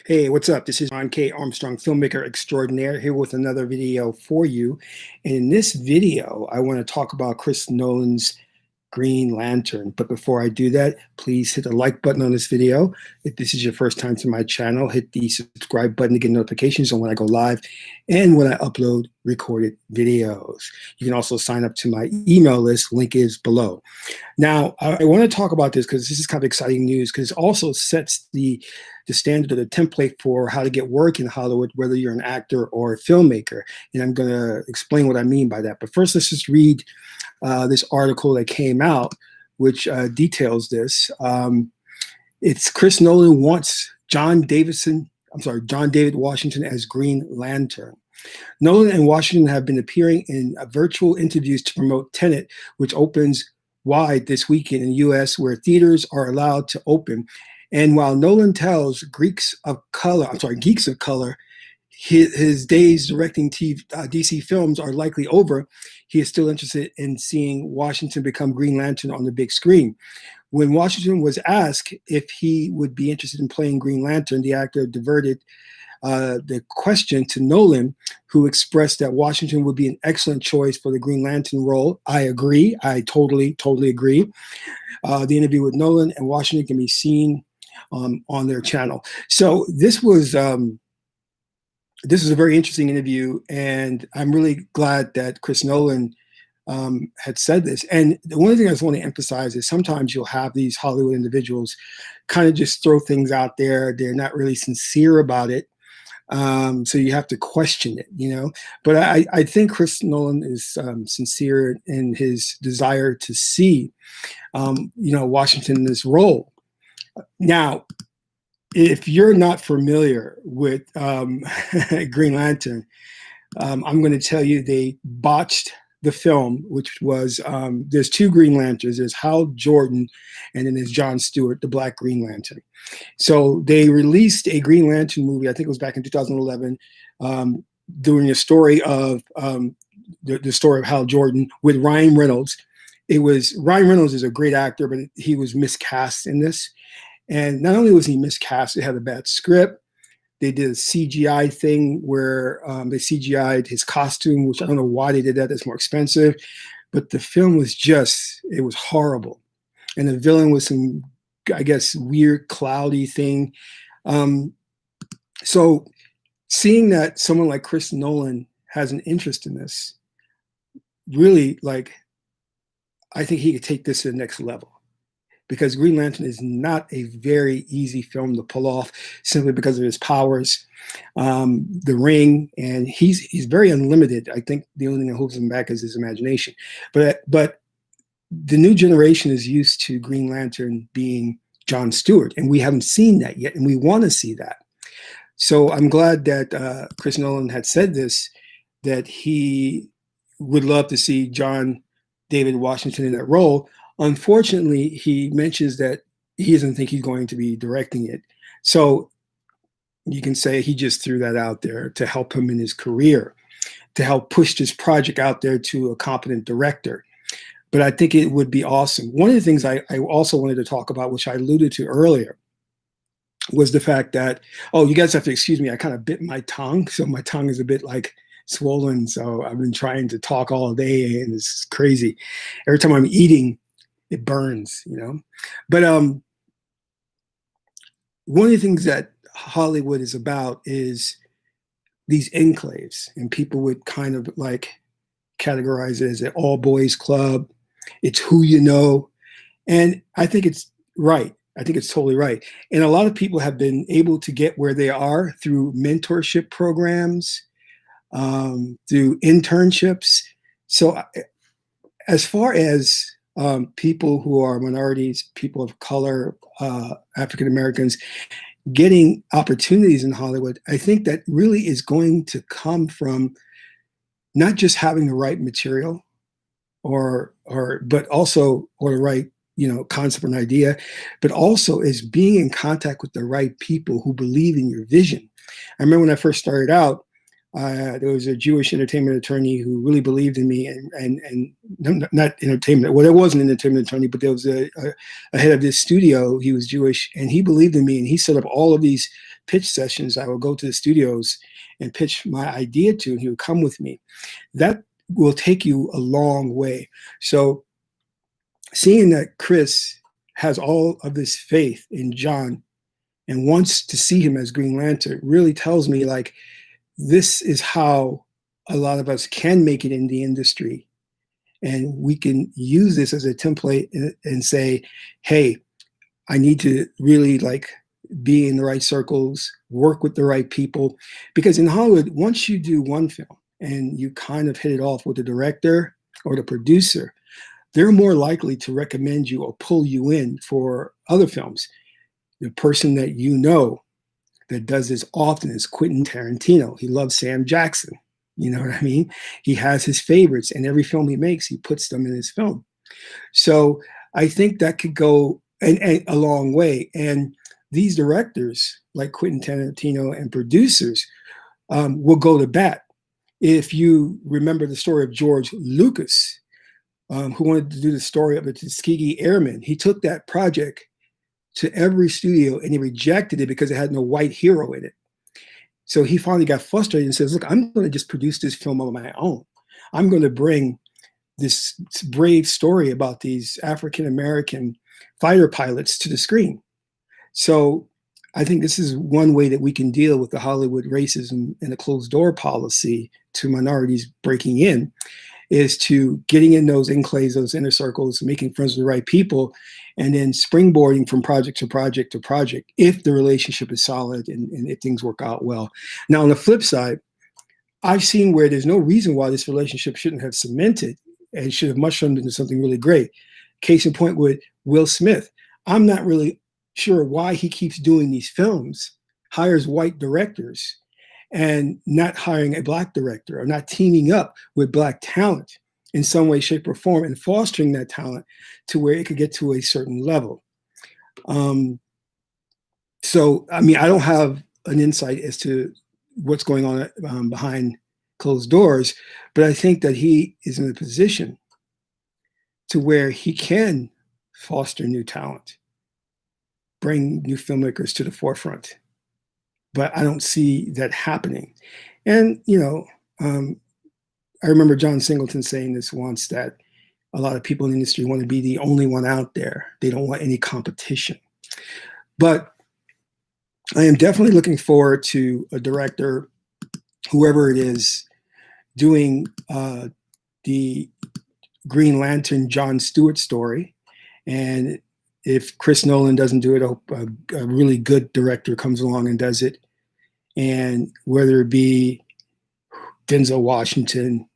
Hey, what's up? This is Ron K. Armstrong, filmmaker extraordinaire, here with another video for you. And in this video, I want to talk about Chris Nolan's Green Lantern. But before I do that, please hit the like button on this video. If this is your first time to my channel, hit the subscribe button to get notifications on when I go live and when I upload recorded videos. You can also sign up to my email list. Link is below. Now, I want to talk about this because this is kind of exciting news because it also sets the standard or the template for how to get work in Hollywood, whether you're an actor or a filmmaker. And I'm going to explain what I mean by that. But first, let's just read this article that came out, which details this. It's Chris Nolan wants John David Washington as Green Lantern. Nolan and Washington have been appearing in virtual interviews to promote Tenet, which opens wide this weekend in the U.S., where theaters are allowed to open. And while Nolan tells geeks of color, his days directing DC films are likely over, he is still interested in seeing Washington become Green Lantern on the big screen. When Washington was asked if he would be interested in playing Green Lantern, the actor diverted the question to Nolan, who expressed that Washington would be an excellent choice for the Green Lantern role. I agree. I totally agree. The interview with Nolan and Washington can be seen on their channel. So this was a very interesting interview, and I'm really glad that Chris Nolan had said this. And the one thing I just want to emphasize is sometimes you'll have these Hollywood individuals kind of just throw things out there. They're not really sincere about it. So you have to question it, you know. But I think Chris Nolan is sincere in his desire to see, Washington in this role. Now, if you're not familiar with Green Lantern, I'm going to tell you they botched the film, which was there's two Green Lanterns. There's Hal Jordan, and then there's John Stewart, the Black Green Lantern. So they released a Green Lantern movie, I think it was back in 2011, doing the story of the story of Hal Jordan with Ryan Reynolds. Ryan Reynolds is a great actor, but he was miscast in this. And not only was he miscast, it had a bad script. They did a CGI thing where they CGI'd his costume, which I don't know why they did that. That's more expensive. But the film was it was horrible. And the villain was some, I guess, weird, cloudy thing. So seeing that someone like Chris Nolan has an interest in this, really, I think he could take this to the next level. Because Green Lantern is not a very easy film to pull off simply because of his powers, the ring, and he's very unlimited. I think the only thing that holds him back is his imagination. But the new generation is used to Green Lantern being John Stewart, and we haven't seen that yet, and we want to see that. So I'm glad that Chris Nolan had said this, that he would love to see John David Washington in that role. Unfortunately, he mentions that he doesn't think he's going to be directing it. So you can say he just threw that out there to help him in his career, to help push this project out there to a competent director. But I think it would be awesome. One of the things I also wanted to talk about, which I alluded to earlier, was the fact that, you guys have to excuse me, I kind of bit my tongue. So my tongue is a bit swollen. So I've been trying to talk all day and it's crazy. Every time I'm eating, it burns, you know. But one of the things that Hollywood is about is these enclaves, and people would kind of categorize it as an all boys club. It's who you know. And I think it's right. I think it's totally right. And a lot of people have been able to get where they are through mentorship programs, through internships. So as far as people who are minorities, people of color, African Americans, getting opportunities in Hollywood, I think that really is going to come from not just having the right material but also the right, concept and idea, but also is being in contact with the right people who believe in your vision. I remember when I first started out, There was a Jewish entertainment attorney who really believed in me, and not entertainment. Well, there was an entertainment attorney, but there was a head of this studio. He was Jewish, and he believed in me, and he set up all of these pitch sessions. I would go to the studios and pitch my idea to, and he would come with me. That will take you a long way. So seeing that Chris has all of this faith in John and wants to see him as Green Lantern really tells me, like, this is how a lot of us can make it in the industry. And we can use this as a template and say, hey, I need to really like be in the right circles, work with the right people. Because in Hollywood, once you do one film and you kind of hit it off with the director or the producer, they're more likely to recommend you or pull you in for other films. The person that you know that does this often is Quentin Tarantino. He loves Sam Jackson. You know what I mean? He has his favorites, and every film he makes, he puts them in his film. So I think that could go and a long way. And these directors, like Quentin Tarantino, and producers, will go to bat. If you remember the story of George Lucas, who wanted to do the story of the Tuskegee Airmen, he took that project to every studio and he rejected it because it had no white hero in it. So he finally got frustrated and says, look, I'm going to just produce this film on my own. I'm going to bring this brave story about these African-American fighter pilots to the screen. So I think this is one way that we can deal with the Hollywood racism and the closed door policy to minorities breaking in, is to getting in those enclaves, those inner circles, making friends with the right people, and then springboarding from project to project to project if the relationship is solid and if things work out well. Now, on the flip side, I've seen where there's no reason why this relationship shouldn't have cemented and should have mushroomed into something really great. Case in point with Will Smith. I'm not really sure why he keeps doing these films, hires white directors, and not hiring a black director or not teaming up with black talent in some way, shape, or form and fostering that talent to where it could get to a certain level. So, I mean, I don't have an insight as to what's going on behind closed doors, but I think that he is in a position to where he can foster new talent, bring new filmmakers to the forefront. But I don't see that happening. And, you know, I remember John Singleton saying this once, that a lot of people in the industry want to be the only one out there. They don't want any competition. But I am definitely looking forward to a director, whoever it is, doing the Green Lantern John Stewart story. And if Chris Nolan doesn't do it, I hope a really good director comes along and does it. And whether it be Denzel Washington,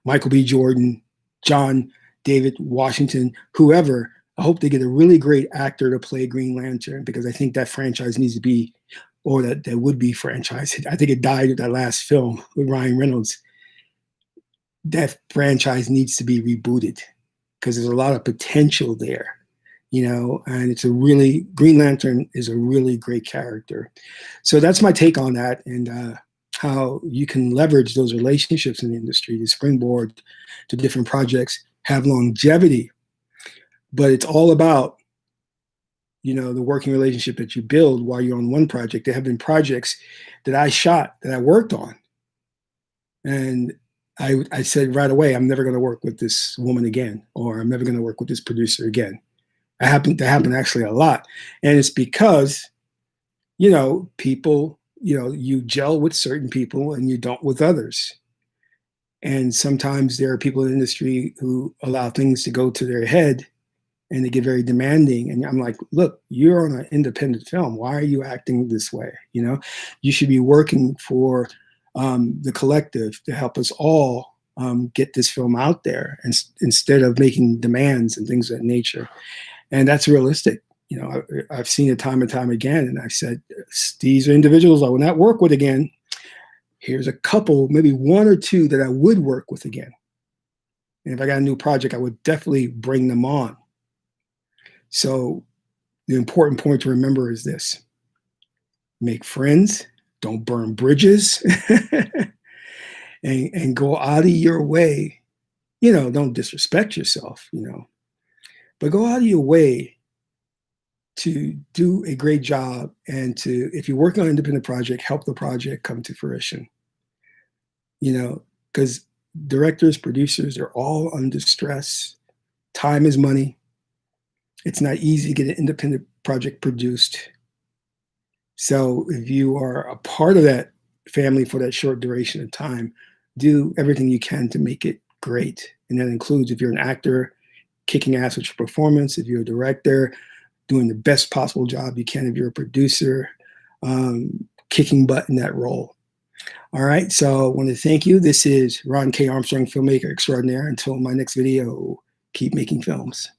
Michael B. Jordan, John David Washington, whoever, I hope they get a really great actor to play Green Lantern, because I think that franchise needs to be, or that would be franchise. I think it died with that last film with Ryan Reynolds. That franchise needs to be rebooted because there's a lot of potential there, you know, and it's a really, Green Lantern is a really great character. So that's my take on that, and how you can leverage those relationships in the industry to springboard to different projects, have longevity. But it's all about, you know, the working relationship that you build while you're on one project. There have been projects that I shot, that I worked on, and I said right away, I'm never going to work with this woman again, or I'm never going to work with this producer again. That happened actually a lot. And it's because, you know, people, you know, you gel with certain people and you don't with others. And sometimes there are people in the industry who allow things to go to their head and they get very demanding. And I'm like, look, you're on an independent film. Why are you acting this way? You know, you should be working for the collective to help us all get this film out there, and instead of making demands and things of that nature. And that's realistic. You know, I've seen it time and time again. And I've said, these are individuals I will not work with again. Here's a couple, maybe one or two that I would work with again. And if I got a new project, I would definitely bring them on. So the important point to remember is this: make friends, don't burn bridges. and go out of your way. Don't disrespect yourself, but go out of your way to do a great job, and to, if you're working on an independent project, help the project come to fruition. Because directors, producers are all under stress. Time is money. It's not easy to get an independent project produced. So if you are a part of that family for that short duration of time, do everything you can to make it great. And that includes, if you're an actor, kicking ass with your performance. If you're a director, doing the best possible job you can. If you're a producer, kicking butt in that role. All right, so I want to thank you. This is Ron K. Armstrong, filmmaker extraordinaire. Until my next video, keep making films.